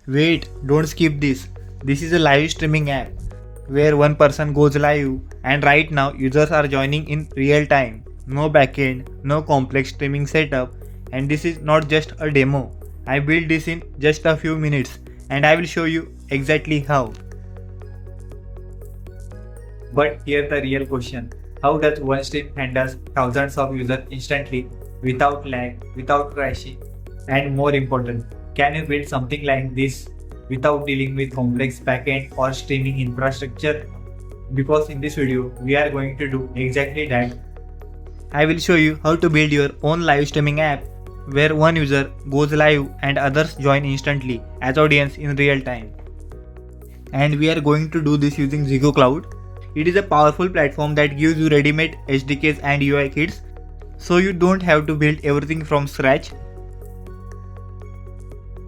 Wait, don't skip this. This is a live streaming app where one person goes live and right now users are joining in real time. No backend, no complex streaming setup, and this is not just a demo. I built this in just a few minutes and I will show you exactly how. But here's the real question. How does one stream handle thousands of users instantly without lag, without crashing? And more important, can you build something like this without dealing with complex backend or streaming infrastructure? Because in this video, we are going to do exactly that. I will show you how to build your own live streaming app where one user goes live and others join instantly as audience in real time. And we are going to do this using ZEGOCLOUD. It is a powerful platform that gives you ready-made SDKs and UI kits, so you don't have to build everything from scratch.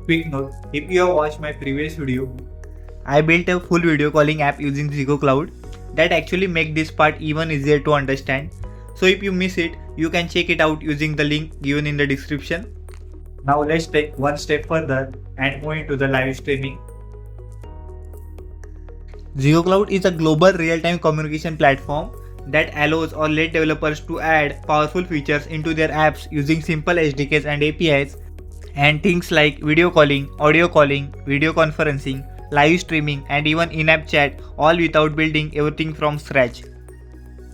Quick note, if you have watched my previous video, I built a full video calling app using ZEGOCLOUD that actually make this part even easier to understand. So if you miss it, you can check it out using the link given in the description. Now let's take one step further and move into the live streaming. ZEGOCLOUD is a global real-time communication platform that allows or lets developers to add powerful features into their apps using simple SDKs and APIs, and things like video calling, audio calling, video conferencing, live streaming, and even in-app chat, all without building everything from scratch.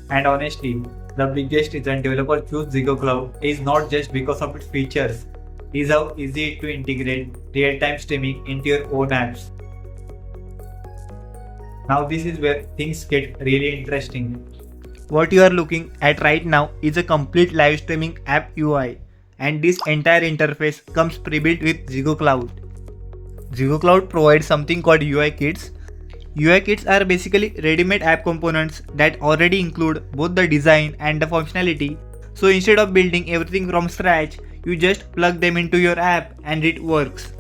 And honestly, the biggest reason developers choose ZEGOCLOUD is not just because of its features, it is how easy it to integrate real-time streaming into your own apps. Now this is where things get really interesting. What you are looking at right now is a complete live streaming app UI, and this entire interface comes pre-built with ZEGOCLOUD. ZEGOCLOUD provides something called UI kits. UI kits are basically ready-made app components that already include both the design and the functionality. So instead of building everything from scratch, you just plug them into your app and it works.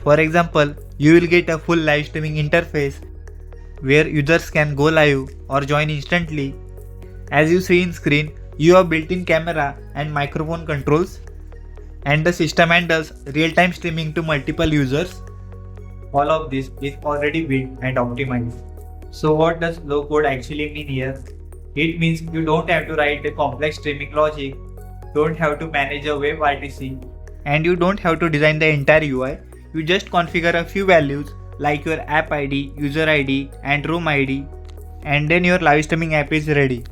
For example, you will get a full live streaming interface where users can go live or join instantly. As you see in screen, you have built-in camera and microphone controls, and the system handles real-time streaming to multiple users. All of this is already built and optimized. So what does low code actually mean here? It means you don't have to write the complex streaming logic, don't have to manage a WebRTC, and you don't have to design the entire UI. You just configure a few values like your app ID, user ID, and room ID, and then your live streaming app is ready.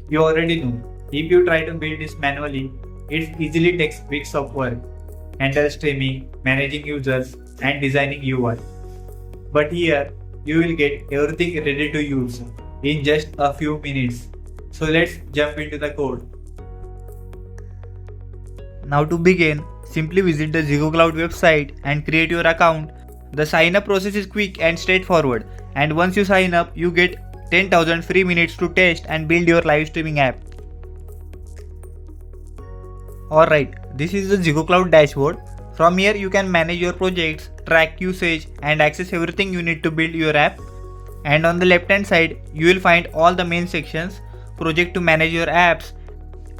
You already know, if you try to build this manually, it easily takes weeks of work, handle streaming, managing users, and designing UI. But here, you will get everything ready to use in just a few minutes. So let's jump into the code. Now to begin, simply visit the ZEGOCLOUD website and create your account. The sign up process is quick and straightforward, and once you sign up, you get 10,000 free minutes to test and build your live streaming app. Alright, this is the ZEGOCLOUD dashboard. From here you can manage your projects, track usage, and access everything you need to build your app. And on the left hand side, you will find all the main sections: project to manage your apps,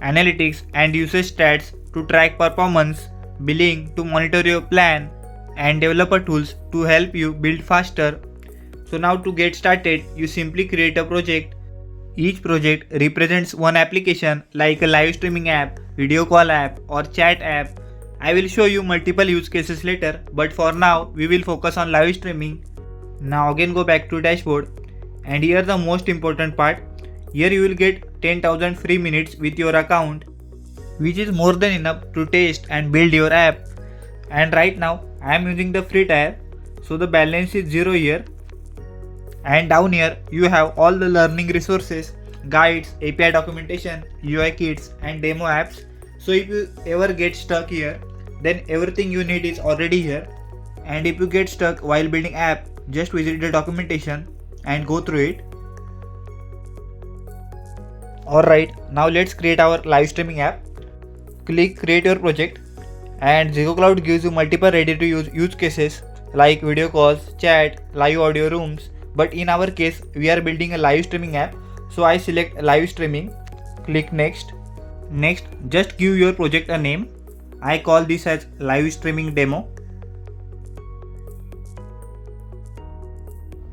analytics and usage stats to track performance, billing to monitor your plan, and developer tools to help you build faster. So now to get started, you simply create a project. Each project represents one application like a live streaming app, video call app, or chat app. I will show you multiple use cases later, but for now we will focus on live streaming. Now again go back to dashboard, and here the most important part. Here you will get 10,000 free minutes with your account, which is more than enough to test and build your app. And right now I am using the free tier, so the balance is 0 here. And down here you have all the learning resources, guides, API documentation, UI kits, and demo apps. So if you ever get stuck here, then everything you need is already here. And if you get stuck while building app, just visit the documentation and go through it. Alright, now let's create our live streaming app. Click create your project, and ZEGOCLOUD gives you multiple ready to use cases like video calls, chat, live audio rooms. But in our case, we are building a live streaming app, so I select live streaming, click next. Next, just give your project a name. I call this as live streaming demo.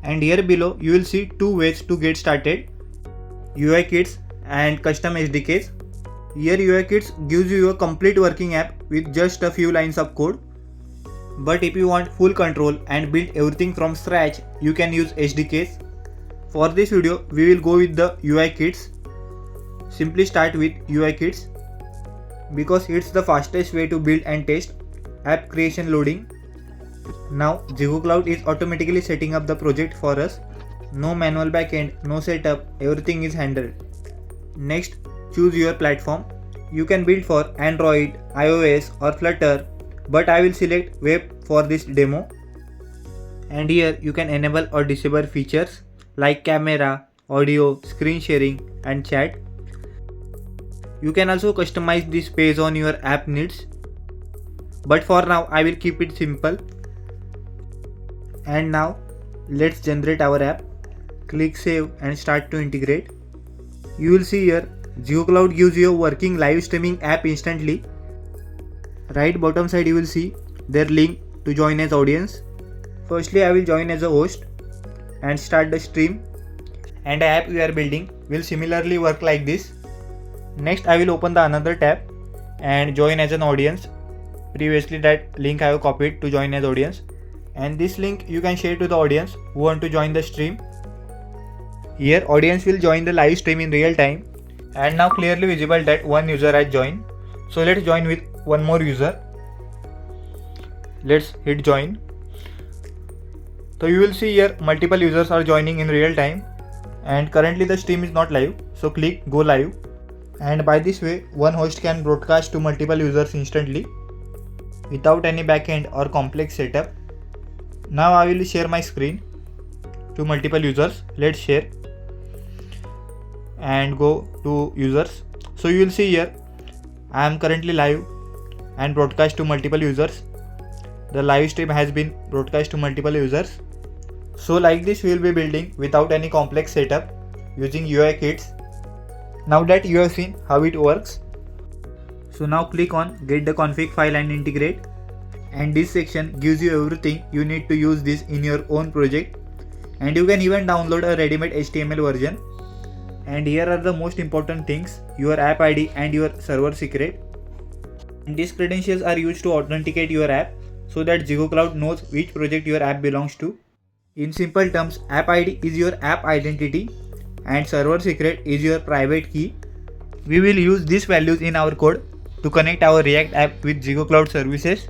And here below you will see two ways to get started: UI kits and custom SDKs. Here UI kits gives you a complete working app with just a few lines of code. But if you want full control and build everything from scratch, you can use SDKs. For this video, we will go with the UI kits. Simply start with UI kits because it's the fastest way to build and test app creation loading. Now ZEGOCLOUD is automatically setting up the project for us. No manual backend, no setup, everything is handled. Next, choose your platform. You can build for Android, iOS or Flutter, but I will select web for this demo. And here you can enable or disable features like camera, audio, screen sharing and chat. You can also customize this page on your app needs. But for now I will keep it simple. And now let's generate our app. Click save and start to integrate. You will see here ZEGOCLOUD gives you a working live streaming app instantly. Right bottom side you will see their link to join as audience. Firstly I will join as a host and start the stream, and the app we are building will similarly work like this. Next I will open the another tab and join as an audience. Previously that link I have copied to join as audience, and this link you can share to the audience who want to join the stream. Here audience will join the live stream in real time, and now clearly visible that one user has joined. So let's join with one more user. Let's hit join. So you will see here multiple users are joining in real time, and currently the stream is not live, so click go live. And by this way one host can broadcast to multiple users instantly without any backend or complex setup. Now I will share my screen to multiple users. Let's share and go to users. So you will see here I am currently live and broadcast to multiple users. The live stream has been broadcast to multiple users. So like this we will be building without any complex setup using UI kits. Now that you have seen how it works, so now click on get the config file and integrate, and this section gives you everything you need to use this in your own project, and you can even download a ready-made HTML version. And here are the most important things: your app ID and your server secret. And these credentials are used to authenticate your app so that ZEGOCLOUD knows which project your app belongs to. In simple terms, app ID is your app identity and server secret is your private key. We will use these values in our code to connect our React app with ZEGOCLOUD services.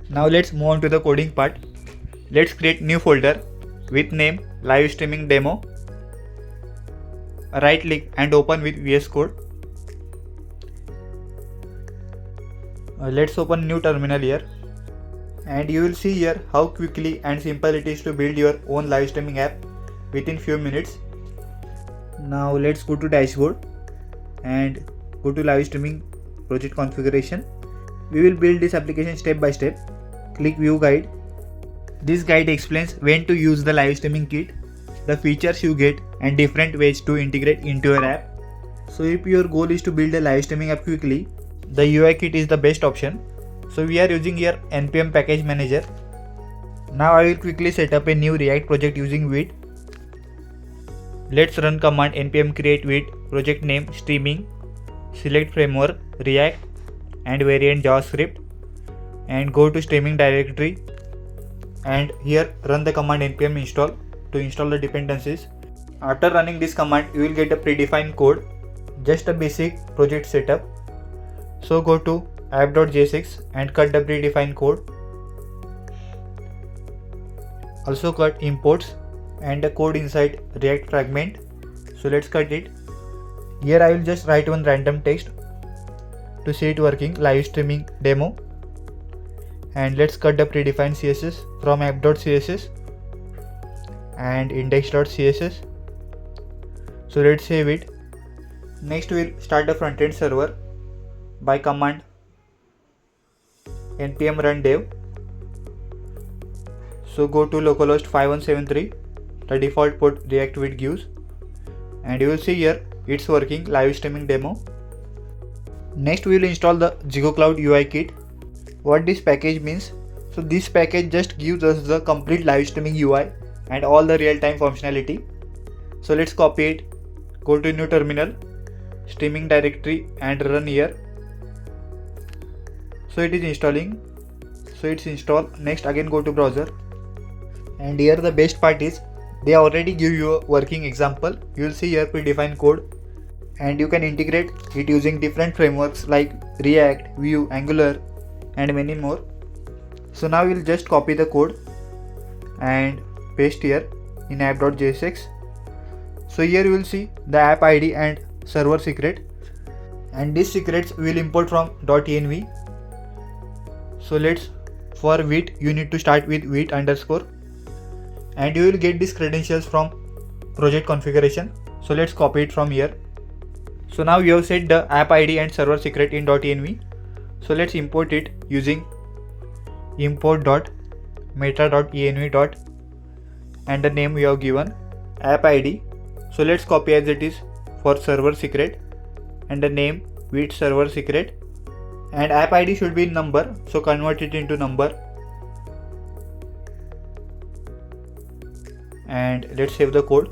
Now let's move on to the coding part. Let's create new folder with name live streaming demo. Right click and open with VS Code. Let's open new terminal here, and you will see here how quickly and simple it is to build your own live streaming app within few minutes. Now let's go to dashboard and go to live streaming project configuration. We will build this application step by step. Click view guide. This guide explains when to use the live streaming kit, the features you get and different ways to integrate into your app. So if your goal is to build a live streaming app quickly, the UI kit is the best option. So we are using here npm package manager. Now I will quickly set up a new React project using Vite. Let's run command npm create Vite, project name streaming, select framework React and variant JavaScript, and go to streaming directory, and here run the command npm install to install the dependencies. After running this command you will get a predefined code, just a basic project setup. So go to app.jsx and cut the predefined code. Also cut imports and the code inside React fragment. So let's cut it. Here I will just write one random text to see it working, live streaming demo, and let's cut the predefined CSS from app.css and index.css. So let's save it. Next we'll start the front-end server by command npm run dev. So go to localhost 5173, the default port React Vite gives, and you will see here it's working, live streaming demo. Next we will install the ZEGOCLOUD UI kit. What this package means: So this package just gives us the complete live streaming UI and all the real-time functionality. So let's copy it, go to new terminal, streaming directory and run here. So it is installing. So it's installed. Next again go to browser. And here the best part is they already give you a working example. You will see here predefined code and you can integrate it using different frameworks like React, Vue, Angular and many more. So now we'll just copy the code and paste here in app.jsx. So here you will see the app ID and server secret, and these secrets will import from .env. So let's, for Vite you need to start with Vite underscore and you will get these credentials from project configuration. So let's copy it from here. So now we have set the app ID and server secret in .env. So let's import it using import.meta.env. and the name we have given app ID. So let's copy as it is for server secret and the name Vite server secret, and app ID should be in number, so convert it into number and let's save the code.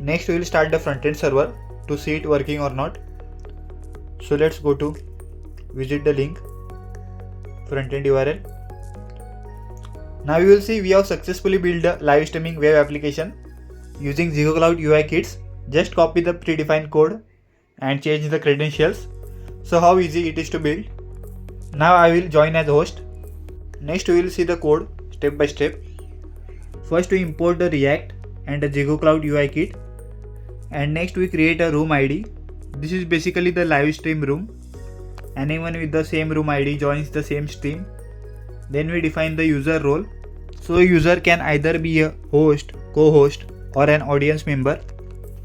Next we will start the front-end server to see it working or not. So let's go to visit the link, front-end URL. Now you will see we have successfully built a live streaming web application using ZEGOCLOUD UIKits. Just copy the predefined code and change the credentials. So how easy it is to build. Now I will join as host. Next we will see the code step by step. First we import the React and the ZEGOCLOUD UIKit, and next we create a room ID. This is basically the live stream room. Anyone with the same room ID joins the same stream. Then we define the user role. So a user can either be a host, co-host or an audience member,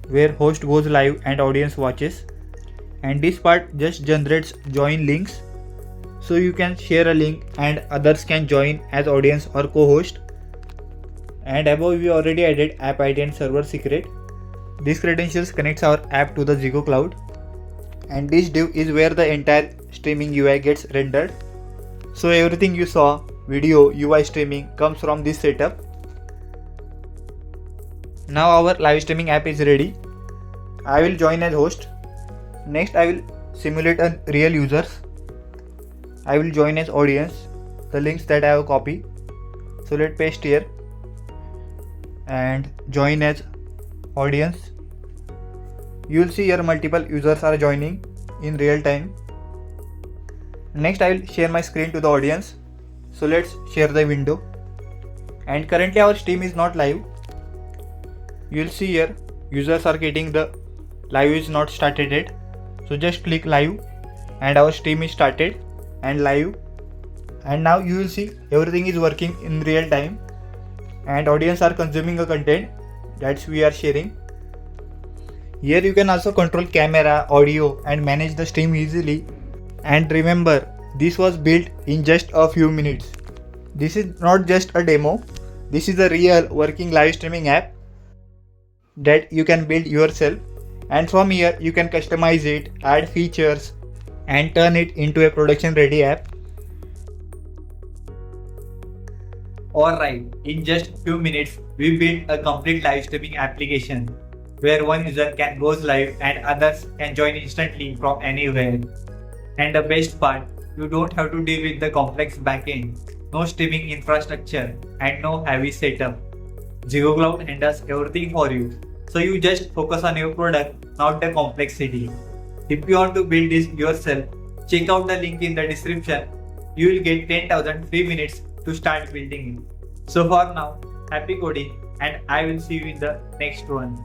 where host goes live and audience watches. And this part just generates join links. So you can share a link and others can join as audience or co-host. And above we already added app ID and server secret. These credentials connects our app to the ZEGOCLOUD, and this div is where the entire streaming UI gets rendered. So everything you saw, video, UI streaming, comes from this setup. Now our live streaming app is ready. I will join as host. Next I will simulate a real users. I will join as audience, the links that I have copied. So let's paste here and join as audience. You will see here multiple users are joining in real time. Next I will share my screen to the audience. So let's share the window. And currently our stream is not live. You will see here users are getting the live is not started yet. So just click live and our stream is started and live. And now you will see everything is working in real time and audience are consuming a content that we are sharing. Here you can also control camera, audio and manage the stream easily. And remember, this was built in just a few minutes. This is not just a demo. This is a real working live streaming app that you can build yourself. And from here you can customize it, add features and turn it into a production ready app. Alright, in just few minutes we built a complete live streaming application where one user can go live and others can join instantly from anywhere. And the best part, you don't have to deal with the complex backend, no streaming infrastructure and no heavy setup. ZEGOCLOUD handles everything for you. So you just focus on your product, not the complexity. If you want to build this yourself, check out the link in the description. You will get 10,000 free minutes to start building it. So for now, happy coding and I will see you in the next one.